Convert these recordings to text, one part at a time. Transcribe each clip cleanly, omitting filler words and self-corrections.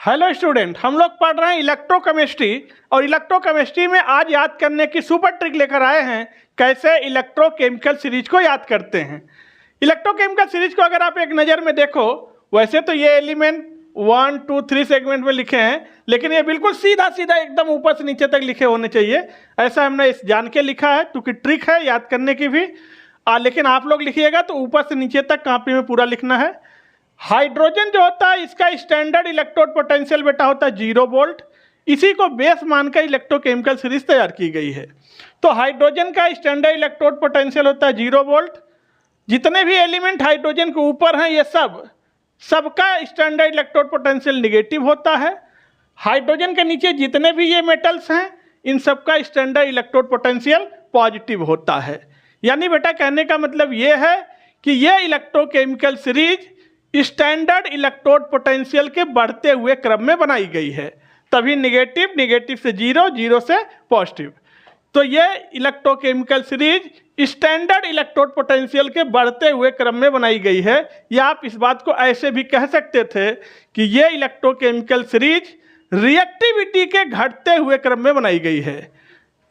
Hello student, हम लोग पढ़ रहे हैं इलेक्ट्रोकेमिस्ट्री और इलेक्ट्रोकेमिस्ट्री में आज याद करने की सुपर ट्रिक लेकर आए हैं कैसे इलेक्ट्रोकेमिकल सीरीज को याद करते हैं। इलेक्ट्रोकेमिकल सीरीज को अगर आप एक नज़र में देखो, वैसे तो ये एलिमेंट 1, 2, 3 सेगमेंट में लिखे हैं, लेकिन ये बिल्कुल सीधा सीधा एकदम ऊपर से नीचे तक लिखे होने चाहिए। ऐसा हमने इस जान के लिखा है क्योंकि ट्रिक है याद करने की भी। लेकिन आप लोग लिखिएगा तो ऊपर से नीचे तक कॉपी में पूरा लिखना है। हाइड्रोजन जो होता है इसका स्टैंडर्ड इलेक्ट्रोड पोटेंशियल बेटा होता है 0 वोल्ट। इसी को बेस मानकर इलेक्ट्रोकेमिकल सीरीज तैयार की गई है। तो हाइड्रोजन का स्टैंडर्ड इलेक्ट्रोड पोटेंशियल होता है 0 वोल्ट। जितने भी एलिमेंट हाइड्रोजन के ऊपर हैं ये सबका स्टैंडर्ड इलेक्ट्रोड पोटेंशियल निगेटिव होता है। हाइड्रोजन के नीचे जितने भी ये मेटल्स हैं इन सबका स्टैंडर्ड इलेक्ट्रोड पोटेंशियल पॉजिटिव होता है। यानी बेटा कहने का मतलब ये है कि ये electrochemical series standard electrode potential के बढ़ते हुए क्रम में बनाई गई है। तभी निगेटिव, निगेटिव से 0, 0 से पॉजिटिव। तो ये electrochemical series standard electrode potential के बढ़ते हुए क्रम में बनाई गई है। या आप इस बात को ऐसे भी कह सकते थे कि ये इलेक्ट्रोकेमिकल सीरीज रिएक्टिविटी के घटते हुए क्रम में बनाई गई है।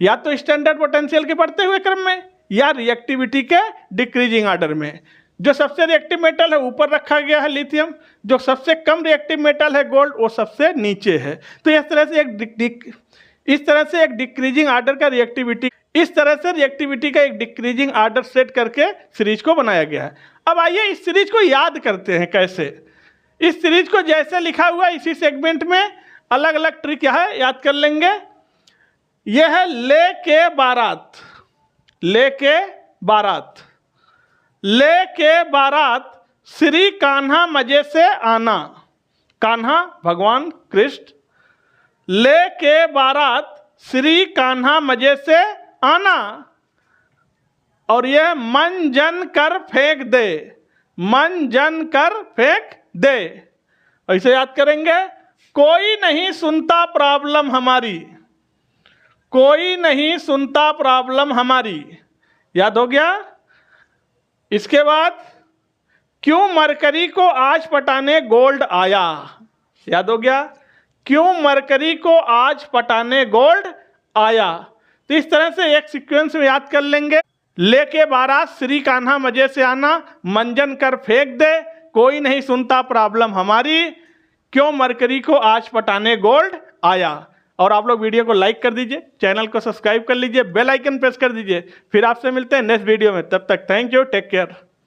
या तो स्टैंडर्ड पोटेंशियल के बढ़ते हुए क्रम में या रिएक्टिविटी के डिक्रीजिंग ऑर्डर में। जो सबसे रिएक्टिव मेटल है ऊपर रखा गया है लिथियम, जो सबसे कम रिएक्टिव मेटल है गोल्ड वो सबसे नीचे है। तो इस तरह से एक डिक्रीजिंग ऑर्डर का रिएक्टिविटी का एक डिक्रीजिंग ऑर्डर सेट करके सीरीज को बनाया गया है। अब आइए इस सीरीज को याद करते हैं कैसे। इस सीरीज को जैसे लिखा हुआ है इसी सेगमेंट में अलग अलग ट्रिक यह है, याद कर लेंगे। यह है लेके बारात श्री कान्हा मजे से आना। कान्हा भगवान कृष्ण। लेके बारात श्री कान्हा मजे से आना। और यह मन जन कर फेंक दे। ऐसे याद करेंगे। कोई नहीं सुनता प्रॉब्लम हमारी। याद हो गया। इसके बाद क्यों मरकरी को आज पटाने गोल्ड आया। याद हो गया। क्यों मरकरी को आज पटाने गोल्ड आया। तो इस तरह से एक सीक्वेंस में याद कर लेंगे। लेके बारात श्री कान्हा मजे से आना, मंजन कर फेंक दे, कोई नहीं सुनता प्रॉब्लम हमारी, क्यों मरकरी को आज पटाने गोल्ड आया। और आप लोग वीडियो को लाइक कर दीजिए, चैनल को सब्सक्राइब कर लीजिए, बेल आइकन प्रेस कर दीजिए। फिर आपसे मिलते हैं नेक्स्ट वीडियो में। तब तक थैंक यू, टेक केयर।